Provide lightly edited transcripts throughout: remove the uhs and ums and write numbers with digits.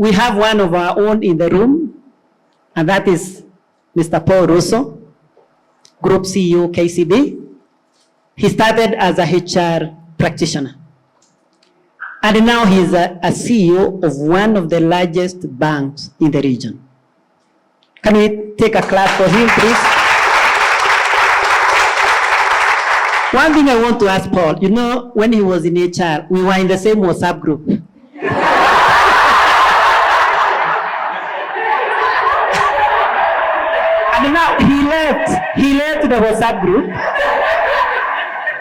we have one of our own in the room, and that is Mr. Paul Russo, Group CEO, KCB. He started as a HR practitioner. And now he's a CEO of one of the largest banks in the region. Can we take a clap for him, please? One thing I want to ask Paul, you know, when he was in HR, we were in the same WhatsApp group. And now he left the WhatsApp group,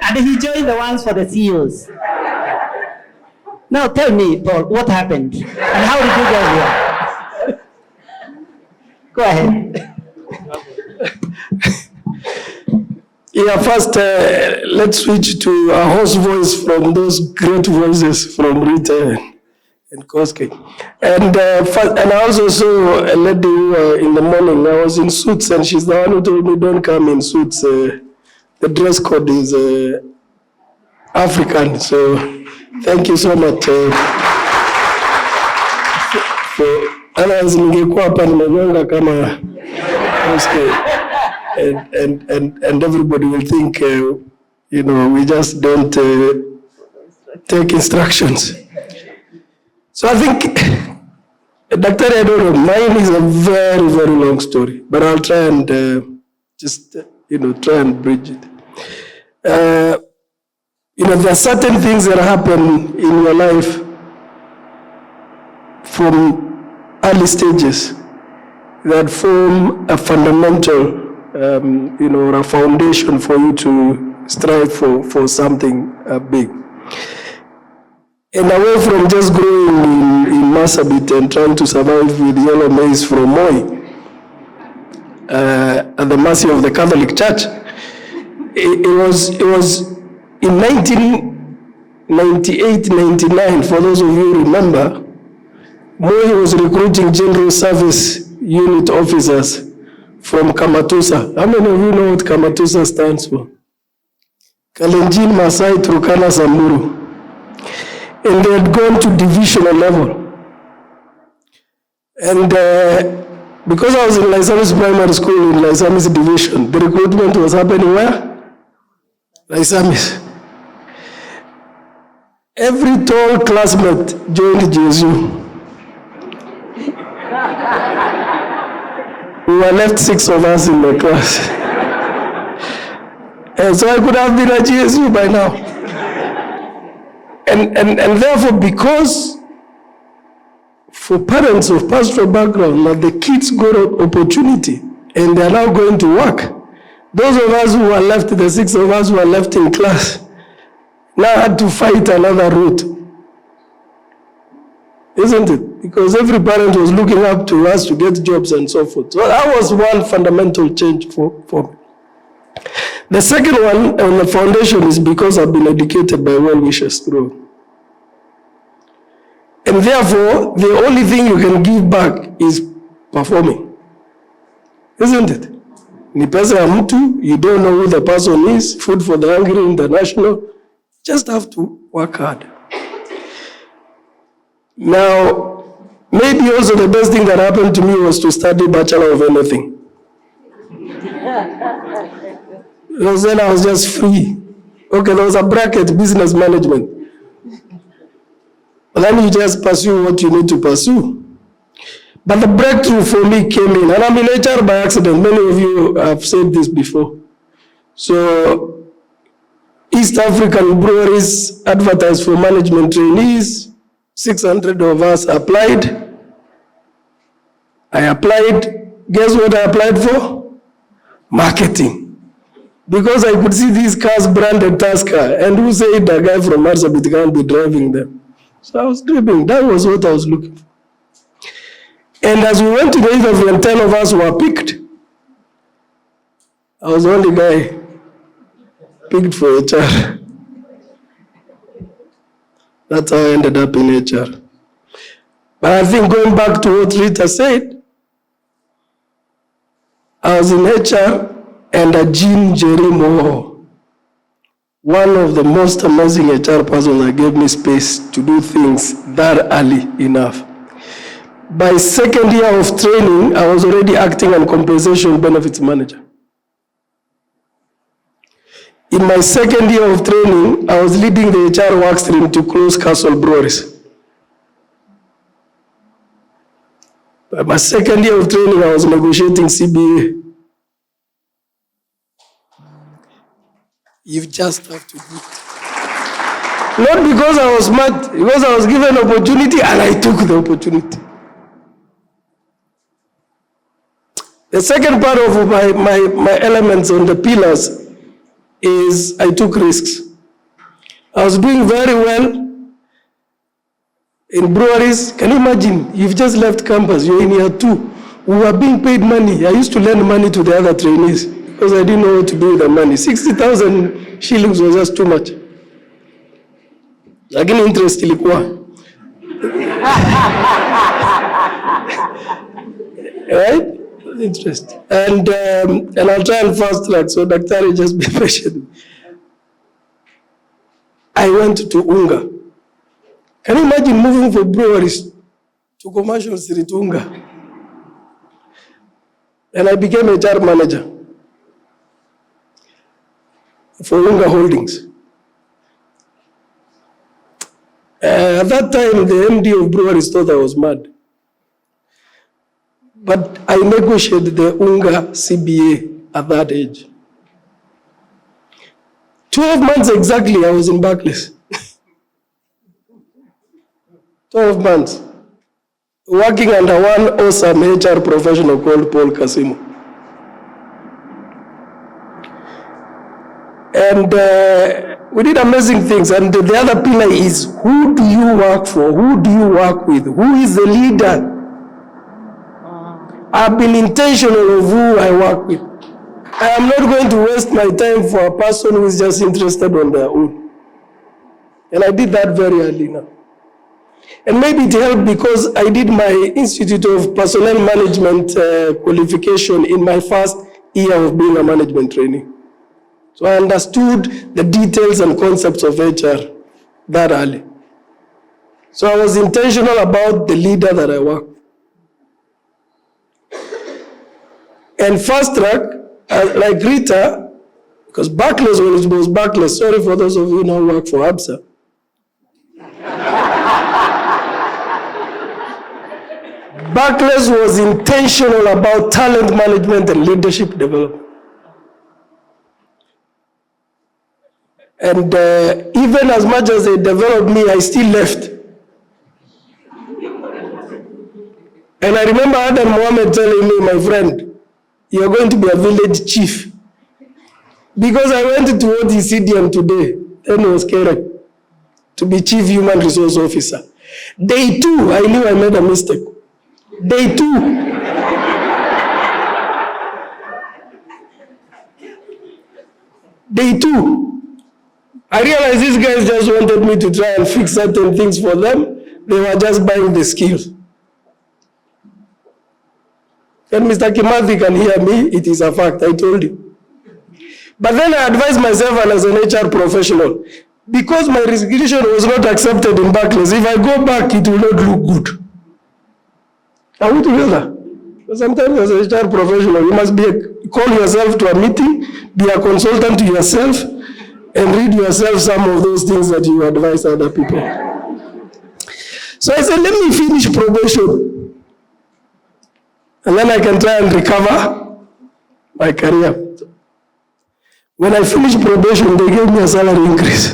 and he joined the ones for the CEOs. Now tell me, Paul, what happened? And how did you get here? Go ahead. Yeah, first, let's switch to a hoarse voice from those great voices from Rita and Koske. And I also saw a lady in the morning. I was in suits, and she's the one who told me, don't come in suits. The dress code is African. So thank you so much. Otherwise, ningekuwa hapa nimegonga kama Koske. And everybody will think, you know, we just don't take instructions. So I think, Dr. I don't know, mine is a very, very long story, but I'll try and just, try and bridge it. There are certain things that happen in your life from early stages that form a fundamental or a foundation for you to strive for something big. And away from just growing in Marsabit and trying to survive with yellow maize from Moi, at the mercy of the Catholic Church, it was in 1998-99, for those of you who remember, Moi was recruiting General Service Unit officers from Kamatusa. How many of you know what Kamatusa stands for? Kalenjin, Masai, Turkana, Samburu. And they had gone to divisional level. And because I was in Lysamis Primary School in Lysamis Division, the recruitment was happening where? Lysamis. Every tall classmate joined GSU. We were left 6 of us in the class. And so I could have been a GSU by now. And therefore, because for parents of pastoral background, that the kids got an opportunity and they are now going to work, those of us who were left, the 6 of us who were left in class, now had to fight another route. Isn't it? Because every parent was looking up to us to get jobs and so forth. So that was one fundamental change for me. The second one on the foundation is because I've been educated by well-wishers through. And therefore, the only thing you can give back is performing. Isn't it? Ni pesa ya mtu, you don't know who the person is, Food for the Hungry International, just have to work hard. Now, maybe also the best thing that happened to me was to study Bachelor of Anything. Because then I was just free. Okay, there was a bracket, business management. But then you just pursue what you need to pursue. But the breakthrough for me came in, and I'm in HR by accident. Many of you have said this before. So, East African breweries advertised for management trainees. 600 of us applied. I applied. Guess what I applied for? Marketing. Because I could see these cars branded Tusker, and who said the guy from Marsabit can't be driving them? So I was dreaming. That was what I was looking for. And as we went to the interview and 10 of us were picked, I was the only guy picked for HR. That's how I ended up in HR. But I think going back to what Rita said, I was in HR and a Jean Jerry Moore, one of the most amazing HR persons that gave me space to do things that early enough. By second year of training, I was already acting on compensation benefits manager. In my second year of training, I was leading the HR work stream to close Castle breweries. By my second year of training, I was negotiating CBA. You just have to do it. Not because I was smart, because I was given opportunity and I took the opportunity. The second part of my elements on the pillars is I took risks. I was doing very well in breweries. Can you imagine? You've just left campus, you're in year 2. We were being paid money. I used to lend money to the other trainees because I didn't know what to do with the money. 60,000 shillings was just too much. Lakini interest ilikuwa. Right? Interest. And I'll try and fast track, so Daktari, just be patient. I went to Unga. Can you imagine moving from breweries to commercial street Unga? And I became a HR manager for Unga Holdings. At that time, the MD of breweries thought I was mad. But I negotiated the Unga CBA at that age. 12 months exactly, I was in Barclays. 12 months. Working under one awesome HR professional called Paul Kasimo. And we did amazing things. And the other pillar is, who do you work for? Who do you work with? Who is the leader? I've been intentional of who I work with. I am not going to waste my time for a person who is just interested on their own. And I did that very early now. And maybe it helped because I did my Institute of Personnel Management qualification in my first year of being a management trainee. So I understood the details and concepts of HR that early. So I was intentional about the leader that I work with. And fast track, like Rita, because Barclays, when it was Barclays, sorry for those of you who now work for ABSA. Barclays was intentional about talent management and leadership development. And even as much as they developed me, I still left. And I remember Adam Mohammed telling me, my friend, you're going to be a village chief. Because I went to what is CDM today, then it was Kerek, to be chief human resource officer. Day 2, I knew I made a mistake. Day 2. Day 2. I realized these guys just wanted me to try and fix certain things for them. They were just buying the skills. And Mr. Kimathi can hear me, it is a fact, I told you. But then I advised myself and as an HR professional, because my resignation was not accepted in Barclays, if I go back, it will not look good. Are we together? Sometimes as an HR professional, you must call yourself to a meeting, be a consultant to yourself, and read yourself some of those things that you advise other people. So I said, let me finish probation. And then I can try and recover my career. When I finished probation, they gave me a salary increase.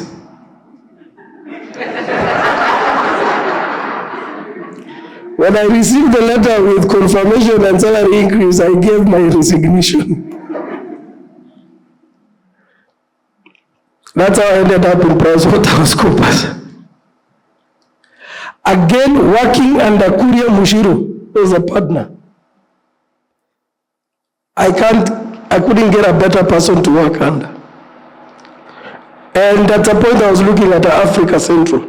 When I received the letter with confirmation and salary increase, I gave my resignation. That's how I ended up in PricewaterhouseCoopers. Again, working under Kuria Mushiru as a partner. I couldn't get a better person to work under. And at a point I was looking at Africa Central,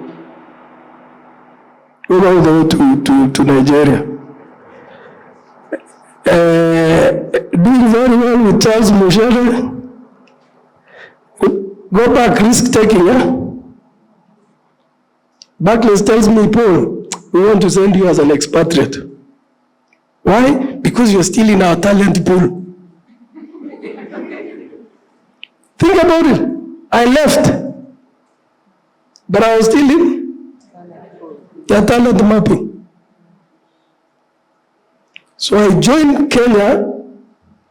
going all the way to Nigeria. Doing very well with Charles Mushere. Go back, risk taking, yeah? Barclays tells me, Paul, we want to send you as an expatriate. Why? Because you're still in our talent pool. Think about it. I left, but I was still in the talent mapping. So I joined Kenya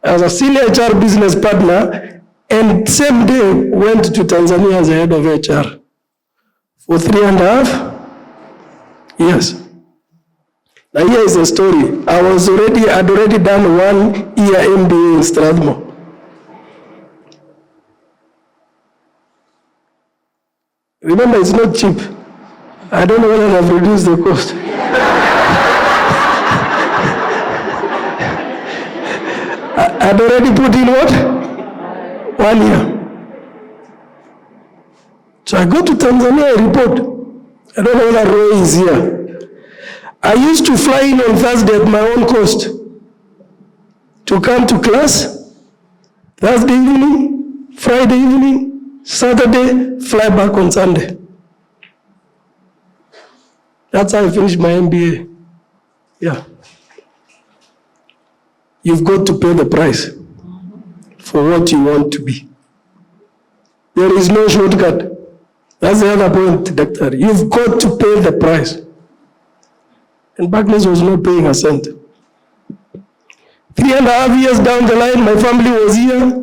as a senior HR business partner, and same day went to Tanzania as a head of HR for 3.5 years. Now here is the story. I'd already done 1 year MBA in Strathmore. Remember, it's not cheap. I don't know whether I've reduced the cost. I'd already put in what? 1 year. So I go to Tanzania, I report. I don't know whether Roy is here. I used to fly in on Thursday at my own cost to come to class, Thursday evening, Friday evening, Saturday, fly back on Sunday. That's how I finished my MBA. Yeah. You've got to pay the price for what you want to be. There is no shortcut. That's the other point, Doctor. You've got to pay the price. And Barclays was not paying a cent. 3.5 years down the line, my family was here.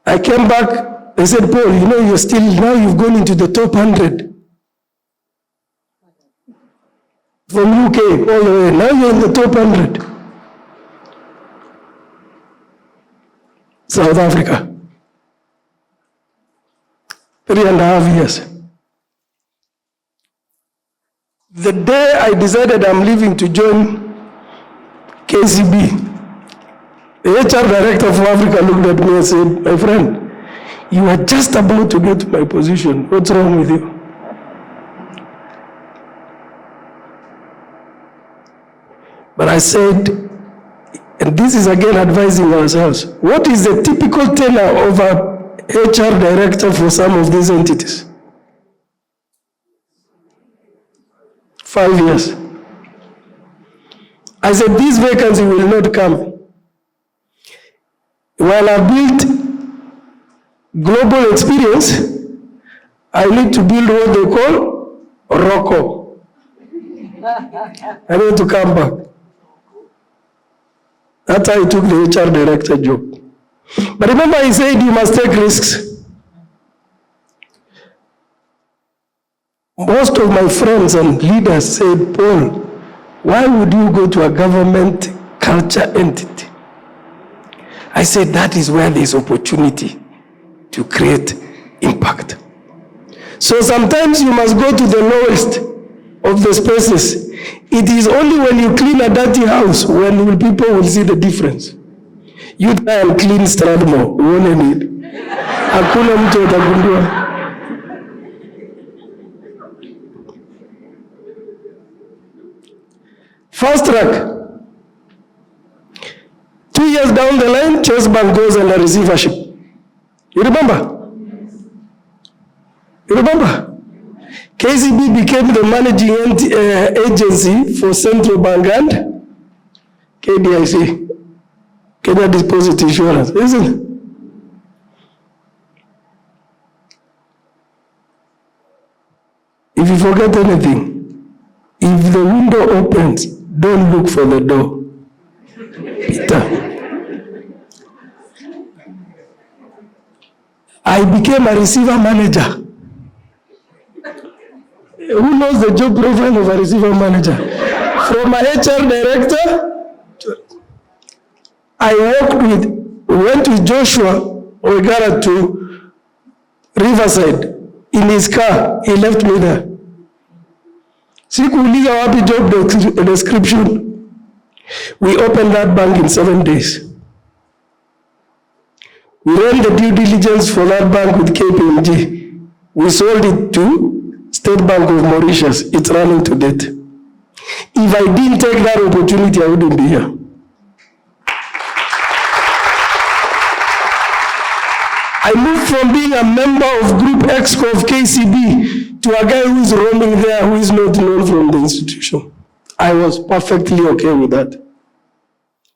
I came back, they said, Paul, you know, you've gone into the top 100. From UK all the way, now you're in the top 100. South Africa. 3.5 years. The day I decided I'm leaving to join KCB, the HR director for Africa looked at me and said, my friend, you are just about to get to my position. What's wrong with you? But I said, and this is again advising ourselves, what is the typical tenure of a HR director for some of these entities? 5 years. I said, this vacancy will not come. While I built global experience, I need to build what they call ROCO. I need to come back. That's how I took the HR director job. But remember, I said you must take risks. Most of my friends and leaders said, Paul, why would you go to a government culture entity? I said, that is where there's opportunity to create impact. So sometimes you must go to the lowest of the spaces. It is only when you clean a dirty house when people will see the difference. You try and clean Strathmore, uone need. Hakuna mtu atagundua. Fast track. 2 years down the line, Chase Bank goes under receivership. You remember? You remember? KCB became the managing agency for Central Bank and KDIC, Kenya Deposit Insurance, isn't it? If you forget anything, if the window opens, don't look for the door. Peter. I became a receiver manager. Who knows the job profile of a receiver manager? From a HR director, I went with Joshua Oigara to Riverside. In his car, he left me there. Sikuuliza wapi job description. We opened that bank in 7 days. We ran the due diligence for that bank with KPMG. We sold it to State Bank of Mauritius. It's running to debt. If I didn't take that opportunity, I wouldn't be here. I moved from being a member of Group Exco of KCB to a guy who is roaming there, who is not known from the institution. I was perfectly okay with that.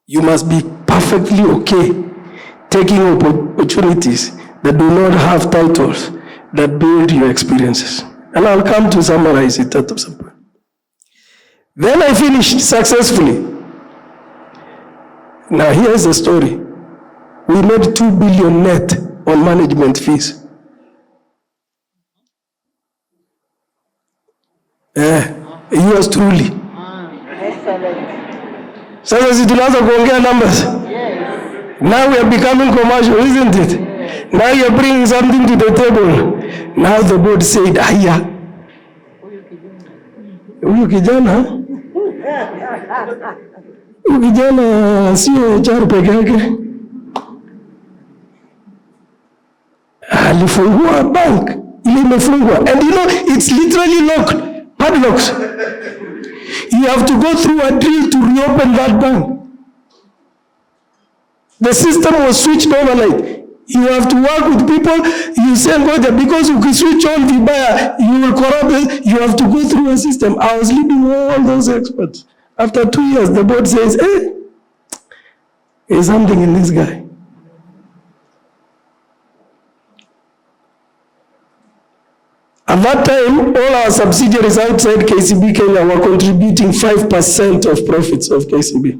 You must be perfectly okay taking opportunities that do not have titles that build your experiences. And I'll come to summarize it at some point. Then I finished successfully. Now here's the story. We made 2 billion net on management fees. Yours truly. Sasa si tunaanza kuongea numbers. Now we are becoming commercial, isn't it? Now you're bringing something to the table. Now the board said, aya, huyu kijana sio HR peke yake, alifungua bank ile imefungwa, and you know it's literally locked, padlocks. You have to go through a drill to reopen that bank. The system was switched overnight. You have to work with people. You say go there because you can switch on the buyer. You will corrupt it. You have to go through a system. I was leading all those experts. After 2 years, the board says, "Hey, there's something in this guy." At that time, all our subsidiaries outside KCB Kenya were contributing 5% of profits of KCB.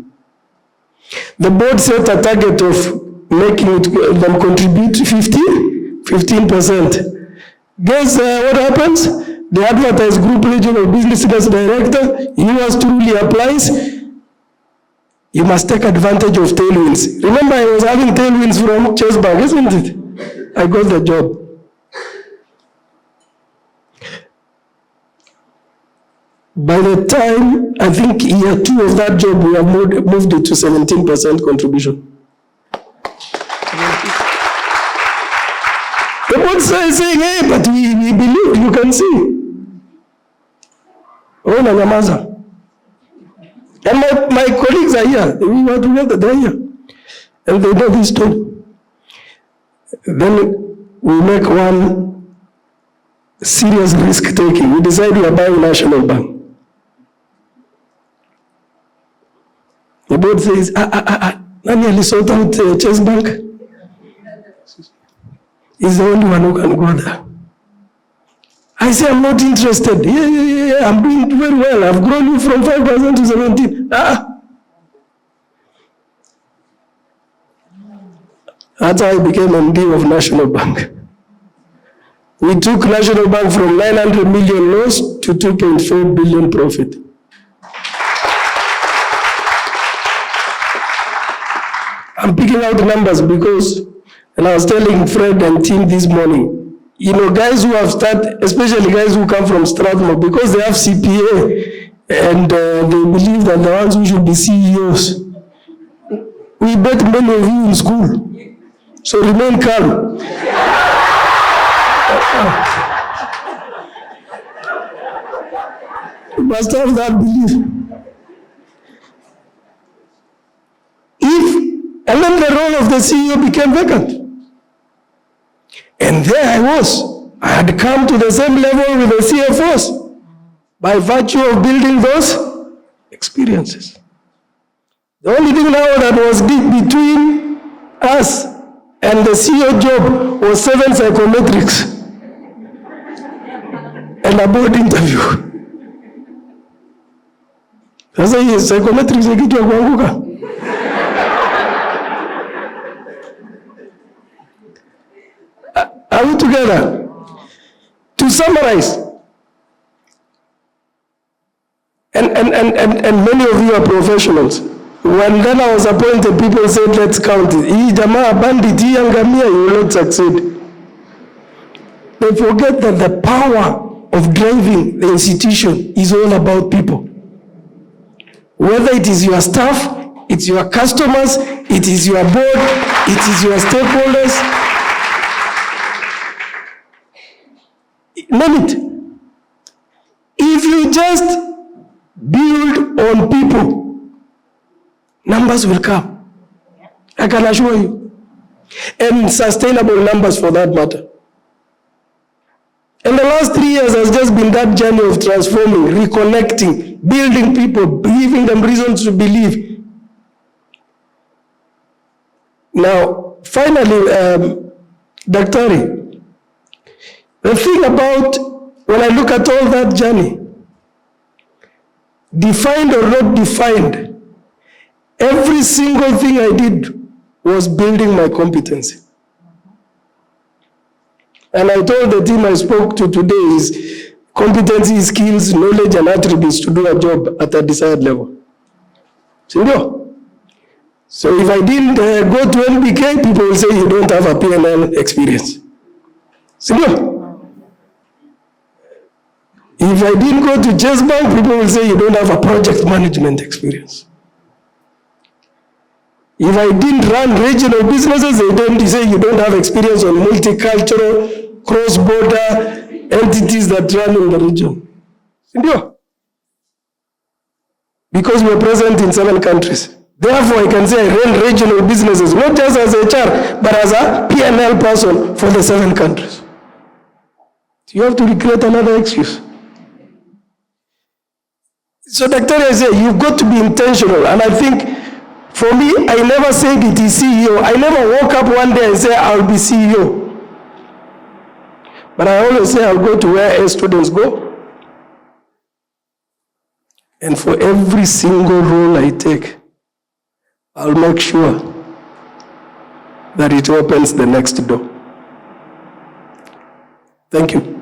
The board set a target of making them contribute 15%. Guess what happens? They advertise Group Regional Business Director. Yours truly applies. You must take advantage of tailwinds. Remember, I was having tailwinds from Chase Bank, isn't it? I got the job. By the time, I think year 2 of that job, we have moved it to 17% contribution. The board saying, hey, but we believe, you can see. Oh, Nanyamaza. And my colleagues are here. We were together, they're here. And they know this story. Then we make one serious risk taking. We decide we are buying National Bank. The board says, Nani alisort out Chase Bank? He's the only one who can go there. I say, I'm not interested. Yeah, I'm doing very well. I've grown you from 5% to 17%. That's how I became MD of National Bank. We took National Bank from 900 million loss to 2.4 billion profit. I'm picking out numbers because, and I was telling Fred and team this morning, you know, guys who have started, especially guys who come from Strathmore, because they have CPA and they believe that the ones who should be CEOs. We bet many of you in school, so remain calm. You must have that belief. And then the role of the CEO became vacant. And there I was. I had come to the same level with the CFOs by virtue of building those experiences. The only thing now that was deep between us and the CEO job was 7 psychometrics and a board interview. Sasa hii psychometrics ni kitu ya kuanguka. Are we together? To summarize, and many of you are professionals. When then I was appointed, people said, let's count it. Hii jamaa bandit, hii angamia, you will not succeed. They forget that the power of driving the institution is all about people. Whether it is your staff, it's your customers, it is your board, it is your stakeholders. Name it. If you just build on people, numbers will come. I can assure you. And sustainable numbers for that matter. And the last 3 years has just been that journey of transforming, reconnecting, building people, giving them reasons to believe. Now, finally, Daktari, the thing about when I look at all that journey, defined or not defined, every single thing I did was building my competency. And I told the team I spoke to today is competency, skills, knowledge, and attributes to do a job at a desired level. Sindio? So if I didn't go to NBK, people will say you don't have a P&L experience. Sindio? If I didn't go to Chase Bank, people will say you don't have a project management experience. If I didn't run regional businesses, they say you don't have experience on multicultural, cross-border entities that run in the region. Sindio? Because we're present in 7 countries. Therefore, I can say I run regional businesses, not just as HR, but as a P&L person for the 7 countries. You have to recreate another excuse. So, Dr. I say, you've got to be intentional. And I think, for me, I never said it is CEO. I never woke up one day and say, I'll be CEO. But I always say, I'll go to where A students go. And for every single role I take, I'll make sure that it opens the next door. Thank you.